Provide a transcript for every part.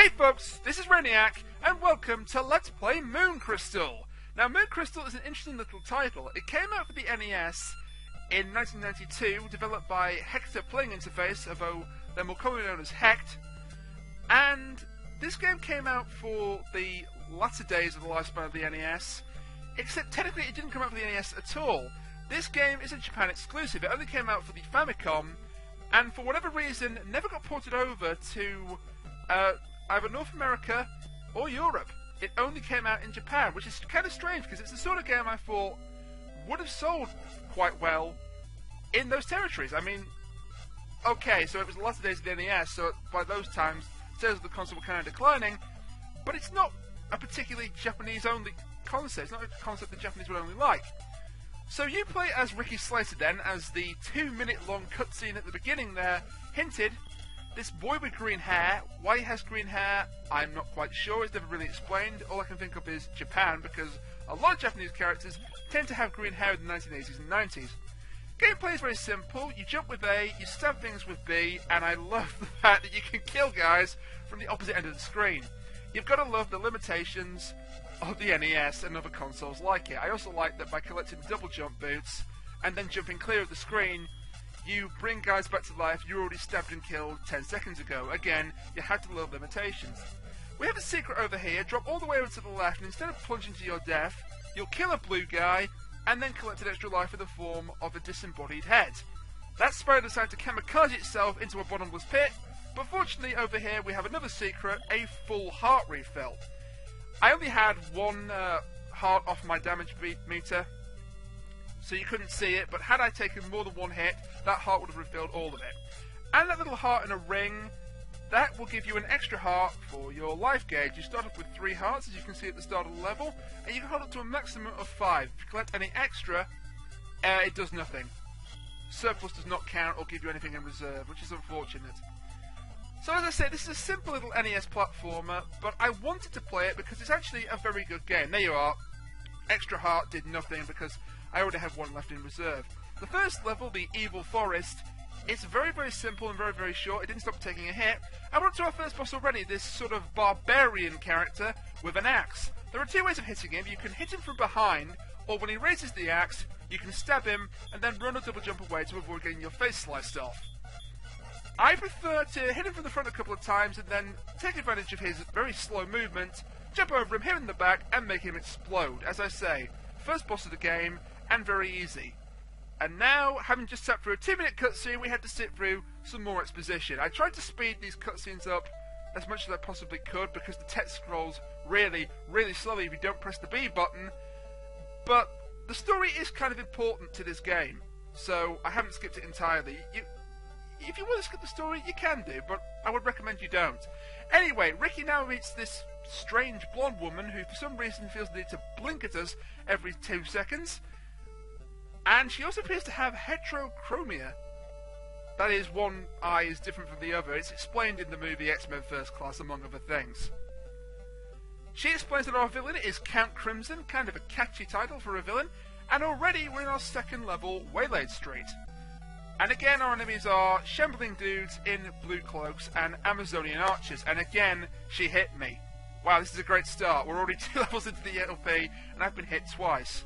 Hey folks, this is Reniac, and welcome to Let's Play Moon Crystal. Now, Moon Crystal is an interesting little title. It came out for the NES in 1992, developed by Hector Playing Interface, although they're more commonly known as Hect. And this game came out for the latter days of the lifespan of the NES, except technically it didn't come out for the NES at all. This game is a Japan exclusive. It only came out for the Famicom, and for whatever reason, never got ported over to either North America or Europe. It only came out in Japan, which is kind of strange because it's the sort of game I thought would have sold quite well in those territories. I mean, okay, so it was the latter days of the NES, so by those times sales of the console were kind of declining, but it's not a particularly Japanese-only concept. It's not a concept the Japanese would only like. So you play as Ricky Slater then, as the 2-minute-long cutscene at the beginning there hinted. This boy with green hair. Why he has green hair, I'm not quite sure. It's never really explained. All I can think of is Japan, because a lot of Japanese characters tend to have green hair in the 1980s and 90s. Gameplay is very simple. You jump with A, you stab things with B, and I love the fact that you can kill guys from the opposite end of the screen. You've got to love the limitations of the NES and other consoles like it. I also like that by collecting double jump boots and then jumping clear of the screen, you bring guys back to life you already stabbed and killed 10 seconds ago. Again, you had to love limitations. We have a secret over here. Drop all the way over to the left, and instead of plunging to your death, you'll kill a blue guy and then collect an extra life in the form of a disembodied head. That spider decided to kamikaze itself into a bottomless pit, but fortunately over here we have another secret, a full heart refill. I only had one heart off my damage meter, so you couldn't see it, but had I taken more than one hit, that heart would have refilled all of it. And that little heart in a ring, that will give you an extra heart for your life gauge. You start off with 3 hearts, as you can see at the start of the level, and you can hold up to a maximum of 5. If you collect any extra, it does nothing. Surplus does not count or give you anything in reserve, which is unfortunate. So as I say, this is a simple little NES platformer, but I wanted to play it because it's actually a very good game. There you are. Extra heart did nothing because I already have one left in reserve. The first level, the Evil Forest, it's very, very simple and very, very short. It didn't stop taking a hit. And we're up to our first boss already, this sort of barbarian character with an axe. There are 2 ways of hitting him. You can hit him from behind, or when he raises the axe, you can stab him and then run or double jump away to avoid getting your face sliced off. I prefer to hit him from the front a couple of times and then take advantage of his very slow movement, jump over him, hit him in the back, and make him explode. As I say, first boss of the game, and very easy. And now, having just sat through a 2-minute cutscene, we had to sit through some more exposition. I tried to speed these cutscenes up as much as I possibly could because the text scrolls really, really slowly if you don't press the B button. But the story is kind of important to this game, so I haven't skipped it entirely. If you want to skip the story, you can do, but I would recommend you don't. Anyway, Ricky now meets this strange blonde woman who for some reason feels the need to blink at us every 2 seconds. And she also appears to have heterochromia. That is, one eye is different from the other. It's explained in the movie X-Men First Class, among other things. She explains that our villain is Count Crimson, kind of a catchy title for a villain, and already we're in our second level, Waylaid Street. And again, our enemies are shambling dudes in blue cloaks and Amazonian archers, and again, she hit me. Wow, this is a great start. We're already 2 levels into the LP, and I've been hit twice.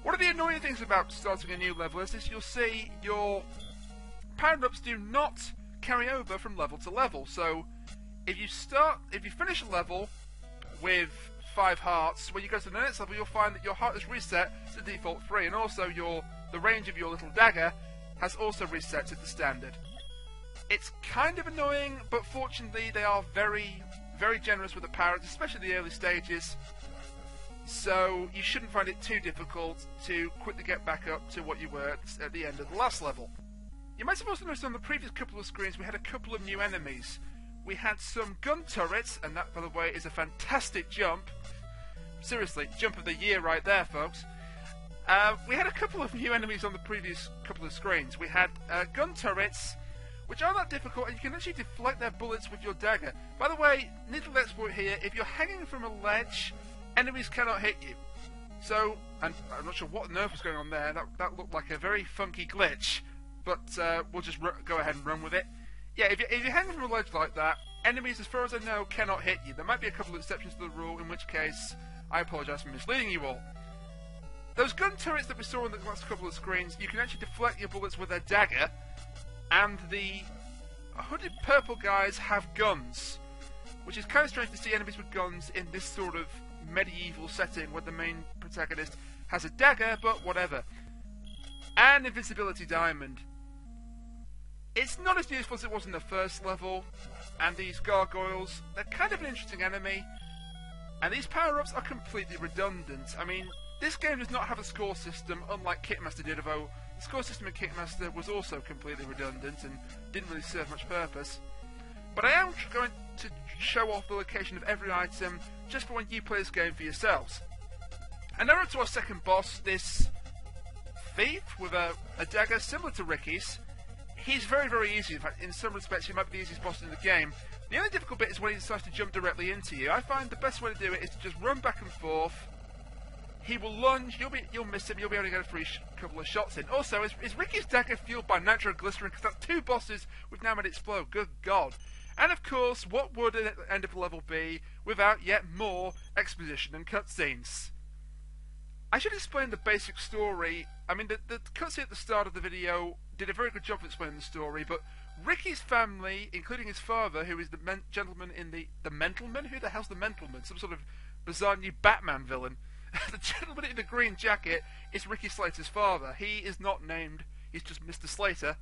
One of the annoying things about starting a new level is you'll see your power-ups do not carry over from level to level. So if you finish a level with 5 hearts, when you go to the next level, you'll find that your heart is reset to default 3, and also the range of your little dagger has also reset to the standard. It's kind of annoying, but fortunately they are very, very generous with the powers, especially in the early stages. So you shouldn't find it too difficult to quickly get back up to what you were at the end of the last level. You might have also noticed on the previous couple of screens we had a couple of new enemies. We had some gun turrets, and that, by the way, is a fantastic jump. Seriously, jump of the year right there, folks. We had a couple of new enemies on the previous couple of screens. We had gun turrets, which are not difficult, and you can actually deflect their bullets with your dagger. By the way, needle exploit here, if you're hanging from a ledge, enemies cannot hit you. So, and I'm not sure what on earth was going on there, that looked like a very funky glitch, but we'll just go ahead and run with it. Yeah, if you're hanging from a ledge like that, enemies, as far as I know, cannot hit you. There might be a couple of exceptions to the rule, in which case I apologise for misleading you all. Those gun turrets that we saw in the last couple of screens, you can actually deflect your bullets with a dagger, and the hooded purple guys have guns, which is kind of strange to see enemies with guns in this sort of medieval setting where the main protagonist has a dagger, but whatever. And Invisibility Diamond. It's not as useful as it was in the first level, and these gargoyles, they're kind of an interesting enemy, and these power-ups are completely redundant. I mean, this game does not have a score system, unlike Kitmaster did, although the score system in Kitmaster was also completely redundant and didn't really serve much purpose. But I am going to show off the location of every item just for when you play this game for yourselves. And now we're up to our second boss, this thief with a dagger similar to Ricky's. He's very, very easy. In fact, in some respects, he might be the easiest boss in the game. The only difficult bit is when he decides to jump directly into you. I find the best way to do it is to just run back and forth. He will lunge, you'll miss him, you'll be able to get a free couple of shots in. Also, is Ricky's dagger fueled by nitroglycerin? Because that's two bosses we've now made explode. Good God. And of course, what would an end of the level be without yet more exposition and cutscenes? I should explain the basic story. I mean, the cutscene at the start of the video did a very good job of explaining the story, but Ricky's family, including his father, who is the gentleman in the Mentalman? Who the hell's the Mentalman? Some sort of bizarre new Batman villain. The gentleman in the green jacket is Ricky Slater's father. He is not named, he's just Mr. Slater.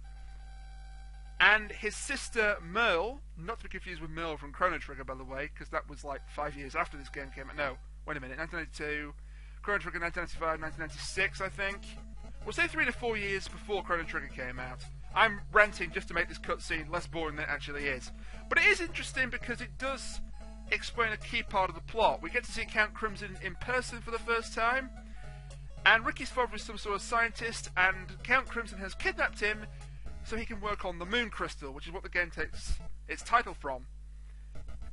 And his sister Merle, not to be confused with Merle from Chrono Trigger, by the way, because that was like 5 years after this game came out. No, wait a minute, 1992, Chrono Trigger 1995, 1996, I think. We'll say 3 to 4 years before Chrono Trigger came out. I'm ranting just to make this cutscene less boring than it actually is. But it is interesting because it does explain a key part of the plot. We get to see Count Crimson in person for the first time, and Ricky's father is some sort of scientist, and Count Crimson has kidnapped him so he can work on the Moon Crystal, which is what the game takes its title from.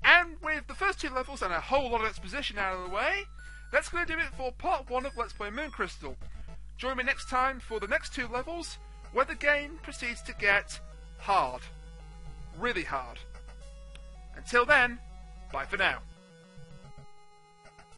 And with the first two levels and a whole lot of exposition out of the way, that's going to do it for part 1 of Let's Play Moon Crystal. Join me next time for the next 2 levels, where the game proceeds to get hard. Really hard. Until then, bye for now.